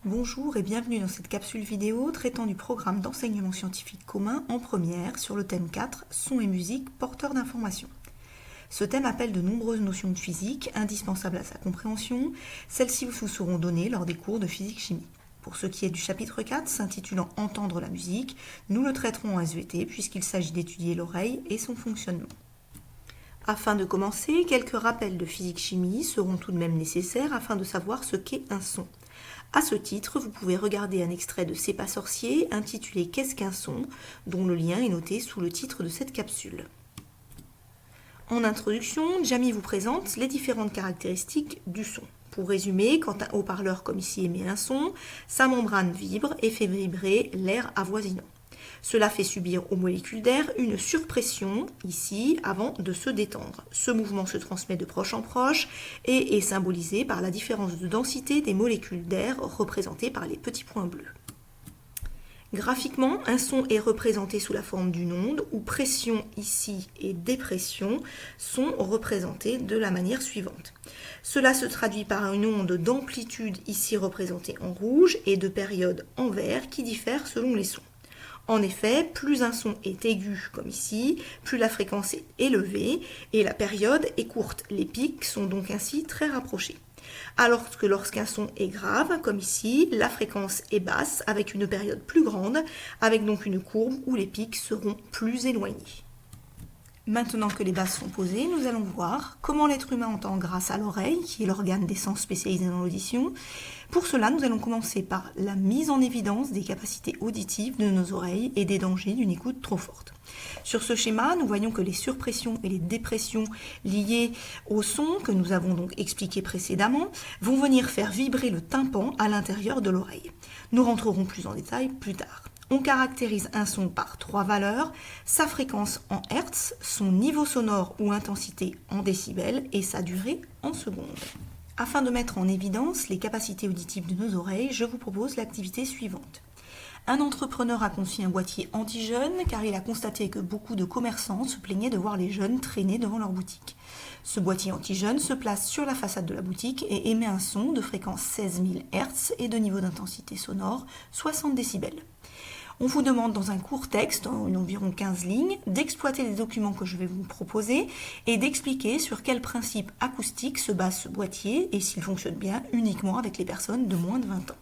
Bonjour et bienvenue dans cette capsule vidéo traitant du programme d'enseignement scientifique commun en première sur le thème 4, Son et musique, porteurs d'informations. Ce thème appelle de nombreuses notions de physique indispensables à sa compréhension. Celles-ci vous seront données lors des cours de physique-chimie. Pour ce qui est du chapitre 4, s'intitulant Entendre la musique, nous le traiterons en SVT puisqu'il s'agit d'étudier l'oreille et son fonctionnement. Afin de commencer, quelques rappels de physique-chimie seront tout de même nécessaires afin de savoir ce qu'est un son. À ce titre, vous pouvez regarder un extrait de C'est pas sorcier intitulé Qu'est-ce qu'un son, dont le lien est noté sous le titre de cette capsule. En introduction, Jamie vous présente les différentes caractéristiques du son. Pour résumer, quand un haut-parleur comme ici émet un son, sa membrane vibre et fait vibrer l'air avoisinant. Cela fait subir aux molécules d'air une surpression, ici, avant de se détendre. Ce mouvement se transmet de proche en proche et est symbolisé par la différence de densité des molécules d'air représentées par les petits points bleus. Graphiquement, un son est représenté sous la forme d'une onde où pression ici et dépression sont représentées de la manière suivante. Cela se traduit par une onde d'amplitude ici représentée en rouge et de période en vert qui diffèrent selon les sons. En effet, plus un son est aigu, comme ici, plus la fréquence est élevée et la période est courte. Les pics sont donc ainsi très rapprochés. Alors que lorsqu'un son est grave, comme ici, la fréquence est basse avec une période plus grande, avec donc une courbe où les pics seront plus éloignés. Maintenant que les bases sont posées, nous allons voir comment l'être humain entend grâce à l'oreille, qui est l'organe des sens spécialisé dans l'audition. Pour cela, nous allons commencer par la mise en évidence des capacités auditives de nos oreilles et des dangers d'une écoute trop forte. Sur ce schéma, nous voyons que les surpressions et les dépressions liées au son, que nous avons donc expliqué précédemment, vont venir faire vibrer le tympan à l'intérieur de l'oreille. Nous rentrerons plus en détail plus tard. On caractérise un son par 3 valeurs, sa fréquence en Hertz, son niveau sonore ou intensité en décibels et sa durée en secondes. Afin de mettre en évidence les capacités auditives de nos oreilles, je vous propose l'activité suivante. Un entrepreneur a conçu un boîtier anti-jeunes car il a constaté que beaucoup de commerçants se plaignaient de voir les jeunes traîner devant leur boutique. Ce boîtier anti-jeunes se place sur la façade de la boutique et émet un son de fréquence 16 000 Hz et de niveau d'intensité sonore 60 décibels. On vous demande dans un court texte, en environ 15 lignes, d'exploiter les documents que je vais vous proposer et d'expliquer sur quel principe acoustique se base ce boîtier et s'il fonctionne bien uniquement avec les personnes de moins de 20 ans.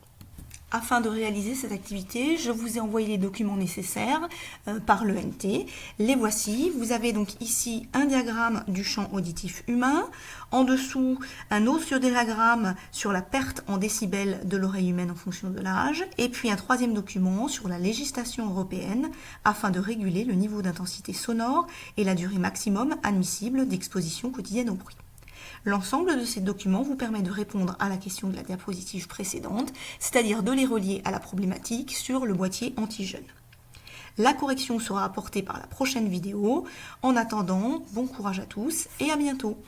Afin de réaliser cette activité, je vous ai envoyé les documents nécessaires par l'ENT. Les voici. Vous avez donc ici un diagramme du champ auditif humain. En dessous, un autre diagramme sur la perte en décibels de l'oreille humaine en fonction de l'âge. Et puis un troisième document sur la législation européenne afin de réguler le niveau d'intensité sonore et la durée maximum admissible d'exposition quotidienne au bruit. L'ensemble de ces documents vous permet de répondre à la question de la diapositive précédente, c'est-à-dire de les relier à la problématique sur le boîtier anti-jeunes. La correction sera apportée par la prochaine vidéo. En attendant, bon courage à tous et à bientôt.